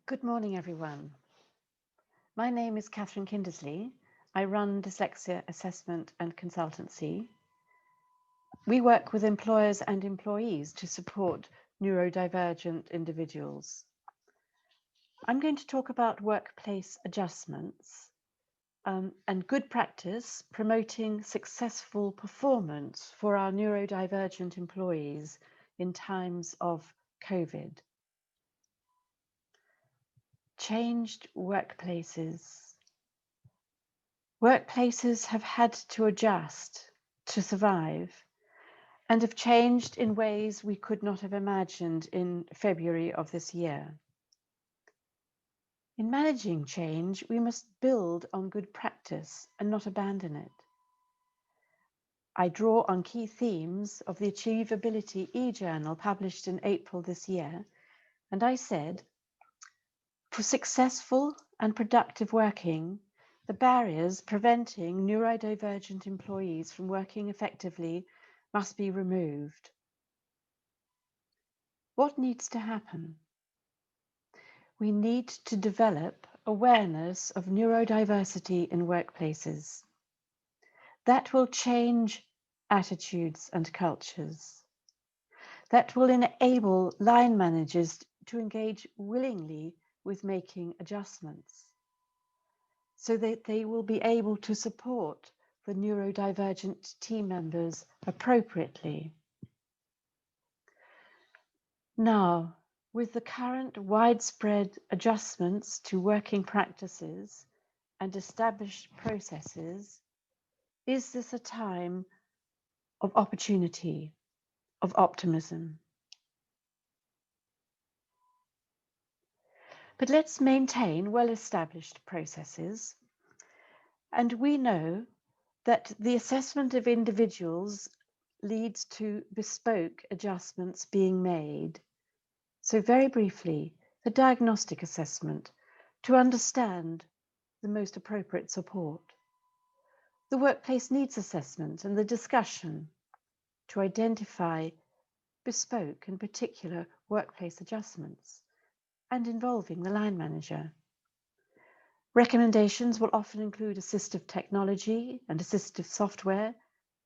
Good morning, everyone. My name is Katherine Kindersley. I run Dyslexia Assessment and Consultancy. We work with employers and employees to support neurodivergent individuals. I'm going to talk about workplace adjustments and good practice promoting successful performance for our neurodivergent employees in times of COVID. Changed workplaces. Workplaces have had to adjust to survive and have changed in ways we could not have imagined in February of this year. In managing change, we must build on good practice and not abandon it. I draw on key themes of the AchieveAbility e-journal published in April this year, and I said, for successful and productive working, the barriers preventing neurodivergent employees from working effectively must be removed. What needs to happen? We need to develop awareness of neurodiversity in workplaces. That will change attitudes and cultures. That will enable line managers to engage willingly with making adjustments, so that they will be able to support the neurodivergent team members appropriately. Now, with the current widespread adjustments to working practices and established processes, is this a time of opportunity, of optimism? But let's maintain well-established processes. And we know that the assessment of individuals leads to bespoke adjustments being made. So very briefly, the diagnostic assessment to understand the most appropriate support. The workplace needs assessment and the discussion to identify bespoke and particular workplace adjustments and involving the line manager. Recommendations will often include assistive technology and assistive software,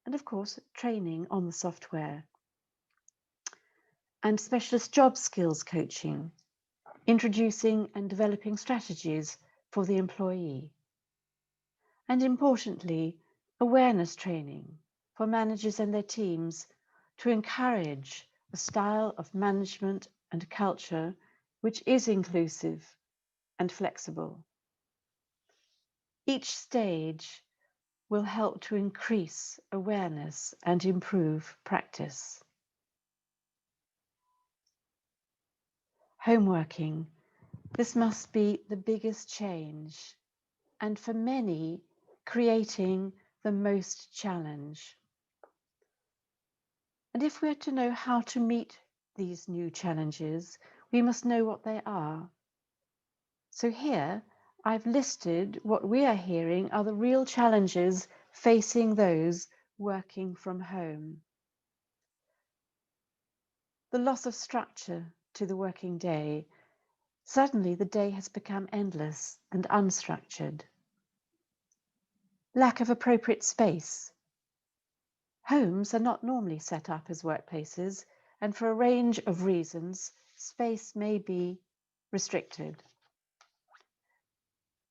and of course, training on the software. And specialist job skills coaching, introducing and developing strategies for the employee. And importantly, awareness training for managers and their teams to encourage a style of management and culture which is inclusive and flexible. Each stage will help to increase awareness and improve practice. Homeworking. This must be the biggest change, and for many, creating the most challenge. And if we're to know how to meet these new challenges, we must know what they are. So here, I've listed what we are hearing are the real challenges facing those working from home. The loss of structure to the working day. Suddenly the day has become endless and unstructured. Lack of appropriate space. Homes are not normally set up as workplaces, and for a range of reasons, space may be restricted.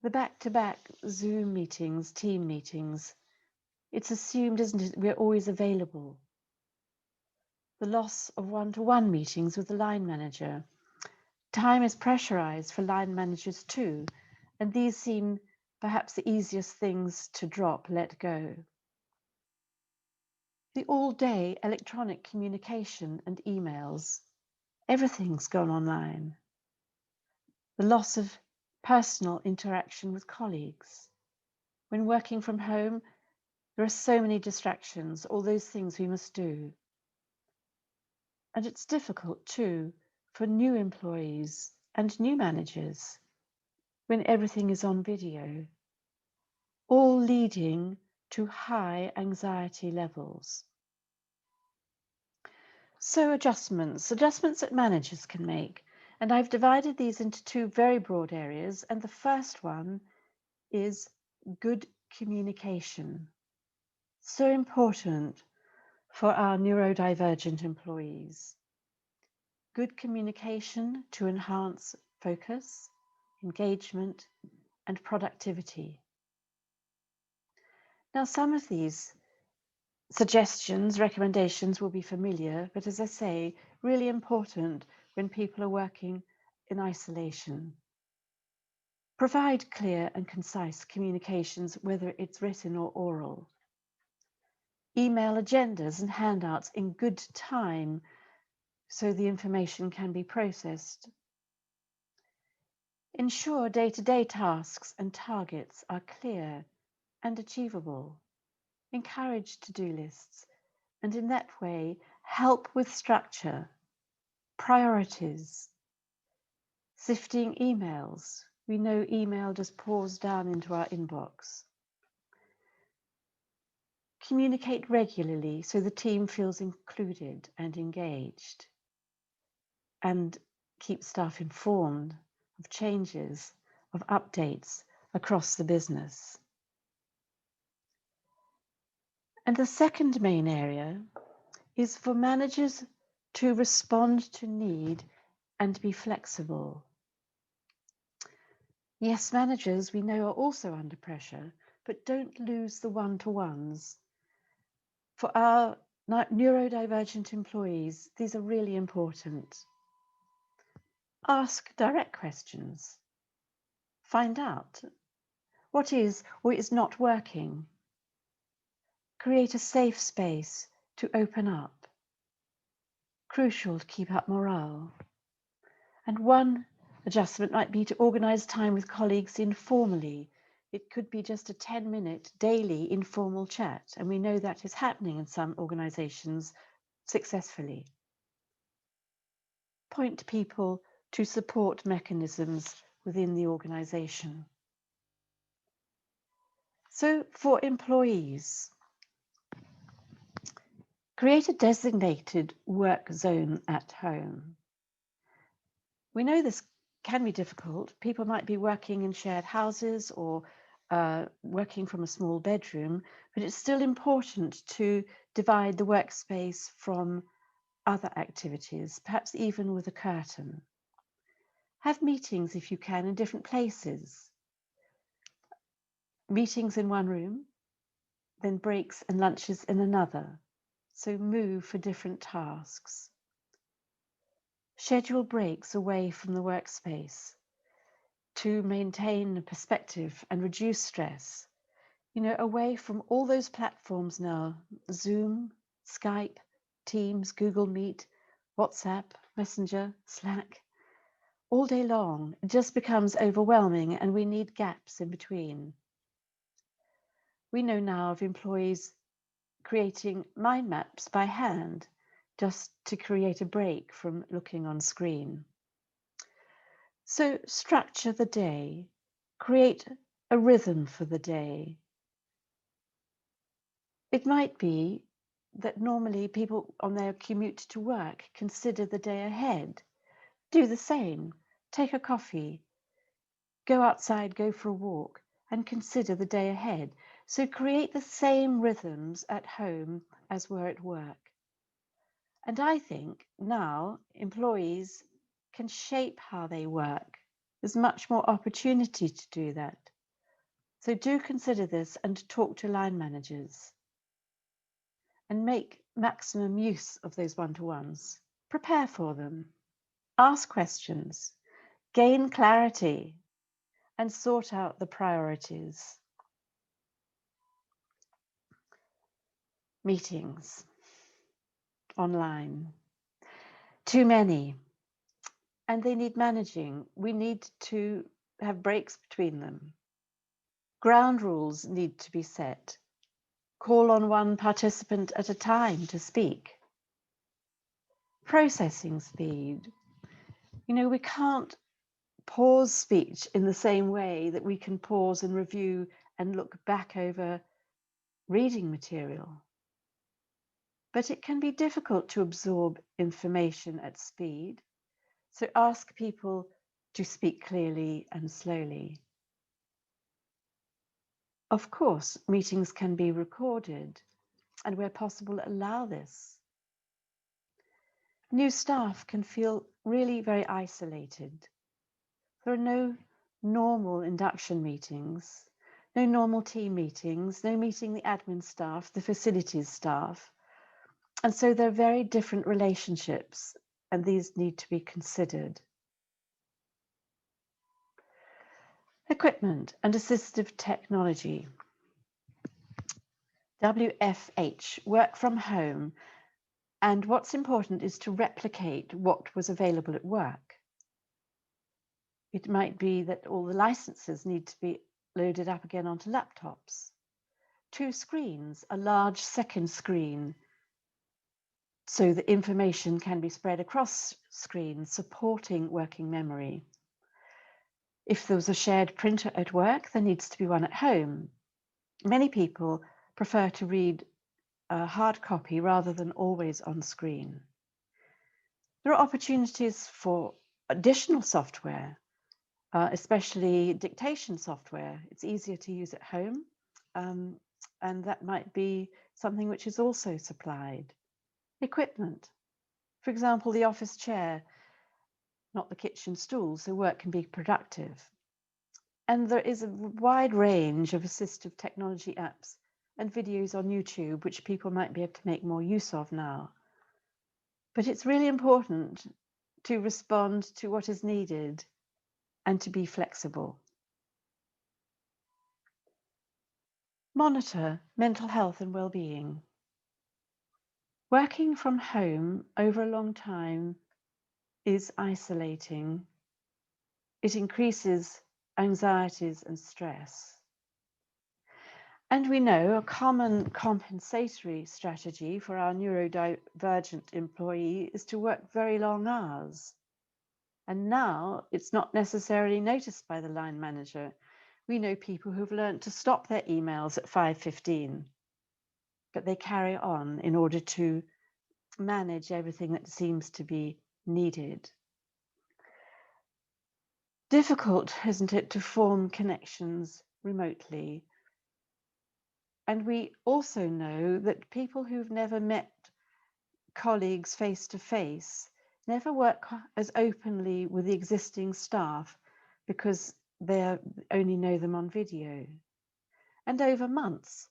The back-to-back Zoom meetings, team meetings, it's assumed, isn't it, we're always available. The loss of one-to-one meetings with the line manager. Time is pressurized for line managers too, and these seem perhaps the easiest things to drop, let go. The all-day electronic communication and emails. Everything's gone online. The loss of personal interaction with colleagues. When working from home, there are so many distractions, all those things we must do. And it's difficult too for new employees and new managers when everything is on video, all leading to high anxiety levels. So adjustments that managers can make. And I've divided these into two very broad areas. And the first one is good communication. So important for our neurodivergent employees. Good communication to enhance focus, engagement, and productivity. Now, some of these suggestions, recommendations will be familiar, but as I say, really important when people are working in isolation. Provide clear and concise communications, whether it's written or oral. Email agendas and handouts in good time so the information can be processed. Ensure day-to-day tasks and targets are clear and achievable. Encourage to-do lists, and in that way, help with structure, priorities, sifting emails. We know email just pours down into our inbox. Communicate regularly so the team feels included and engaged, and keep staff informed of changes, of updates across the business. And the second main area is for managers to respond to need and be flexible. Yes, managers, we know, are also under pressure, but don't lose the one-to-ones. For our neurodivergent employees, these are really important. Ask direct questions. Find out what is or is not working. Create a safe space to open up. Crucial to keep up morale. And one adjustment might be to organise time with colleagues informally. It could be just a 10-minute daily informal chat, and we know that is happening in some organisations successfully. Point people to support mechanisms within the organisation. So for employees, create a designated work zone at home. We know this can be difficult. People might be working in shared houses or working from a small bedroom, but it's still important to divide the workspace from other activities, perhaps even with a curtain. Have meetings, if you can, in different places. Meetings in one room, then breaks and lunches in another. So move for different tasks. Schedule breaks away from the workspace to maintain a perspective and reduce stress. Away from all those platforms now, Zoom, Skype, Teams, Google Meet, WhatsApp, Messenger, Slack, all day long. It just becomes overwhelming and we need gaps in between. We know now of employees creating mind maps by hand just to create a break from looking on screen. So structure the day, create a rhythm for the day. It might be that normally people on their commute to work consider the day ahead. Do the same. Take a coffee, go outside, go for a walk, and consider the day ahead. So create the same rhythms at home as were at work. And I think now employees can shape how they work. There's much more opportunity to do that. So do consider this and talk to line managers. And make maximum use of those one-to-ones. Prepare for them. Ask questions. Gain clarity. And sort out the priorities. Meetings. Online. Too many. And they need managing. We need to have breaks between them. Ground rules need to be set. Call on one participant at a time to speak. Processing speed. We can't pause speech in the same way that we can pause and review and look back over reading material. But it can be difficult to absorb information at speed. So ask people to speak clearly and slowly. Of course, meetings can be recorded, and where possible, allow this. New staff can feel really very isolated. There are no normal induction meetings, no normal team meetings, no meeting the admin staff, the facilities staff. And so there are very different relationships, and these need to be considered. Equipment and assistive technology. WFH, work from home. And what's important is to replicate what was available at work. It might be that all the licenses need to be loaded up again onto laptops. 2 screens, a large second screen, so the information can be spread across screens, supporting working memory. If there was a shared printer at work, there needs to be one at home. Many people prefer to read a hard copy rather than always on screen. There are opportunities for additional software, especially dictation software. It's easier to use at home, and that might be something which is also supplied. Equipment, for example, the office chair, not the kitchen stool, so work can be productive. And there is a wide range of assistive technology apps and videos on YouTube, which people might be able to make more use of now. But it's really important to respond to what is needed and to be flexible. Monitor mental health and well-being. Working from home over a long time is isolating. It increases anxieties and stress. And we know a common compensatory strategy for our neurodivergent employee is to work very long hours. And now it's not necessarily noticed by the line manager. We know people who've learned to stop their emails at 5:15, but they carry on in order to manage everything that seems to be needed. Difficult, isn't it, to form connections remotely? And we also know that people who've never met colleagues face to face never work as openly with the existing staff because they only know them on video. And over months,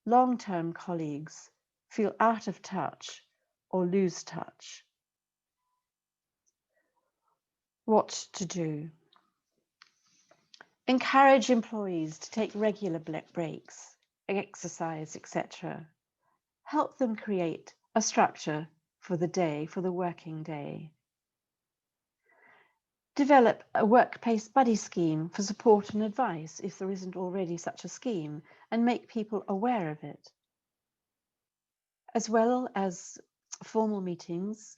long-term colleagues feel out of touch or lose touch. What to do? Encourage employees to take regular breaks, exercise, etc. Help them create a structure for the day, for the working day. Develop a workplace buddy scheme for support and advice if there isn't already such a scheme, and make people aware of it. As well as formal meetings,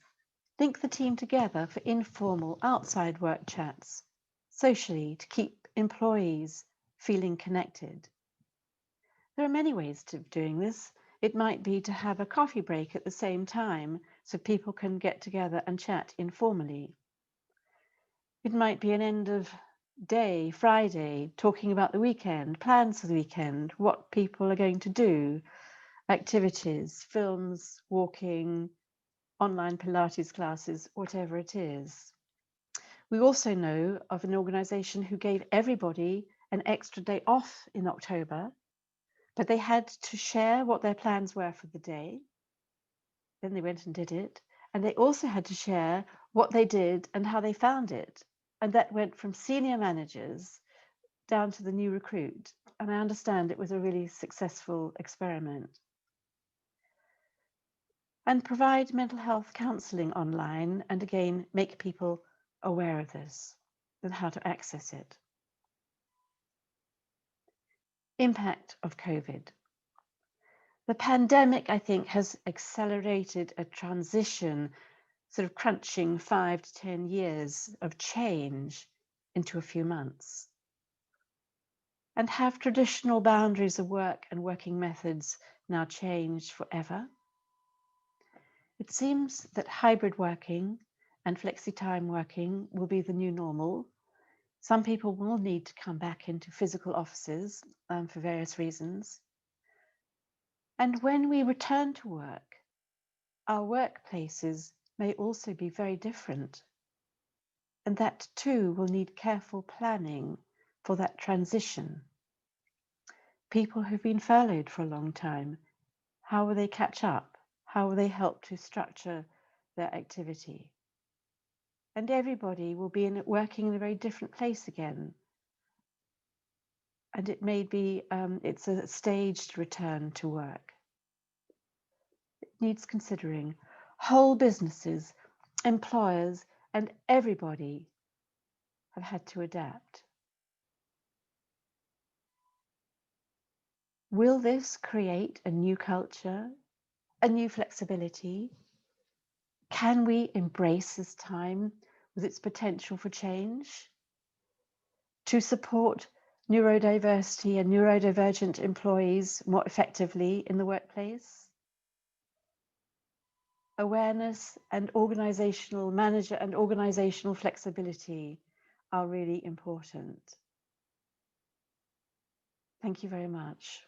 link the team together for informal outside work chats, socially, to keep employees feeling connected. There are many ways of doing this. It might be to have a coffee break at the same time so people can get together and chat informally. It might be an end of day, Friday, talking about the weekend, plans for the weekend, what people are going to do, activities, films, walking, online Pilates classes, whatever it is. We also know of an organisation who gave everybody an extra day off in October, but they had to share what their plans were for the day. Then they went and did it. And they also had to share what they did and how they found it. And that went from senior managers down to the new recruit. And I understand it was a really successful experiment. And provide mental health counselling online, and again, make people aware of this and how to access it. Impact of COVID. The pandemic, I think, has accelerated a transition, sort of crunching 5 to 10 years of change into a few months. And have traditional boundaries of work and working methods now changed forever? It seems that hybrid working and flexi-time working will be the new normal. Some people will need to come back into physical offices for various reasons. And when we return to work, our workplaces may also be very different. And that too will need careful planning for that transition. People who've been furloughed for a long time, how will they catch up? How will they help to structure their activity? And everybody will be working in a very different place again. And it may be, it's a staged return to work. It needs considering. Whole businesses, employers, and everybody have had to adapt. Will this create a new culture, a new flexibility? Can we embrace this time with its potential for change? To support neurodiversity and neurodivergent employees more effectively in the workplace? Awareness and organizational manager and organizational flexibility are really important. Thank you very much.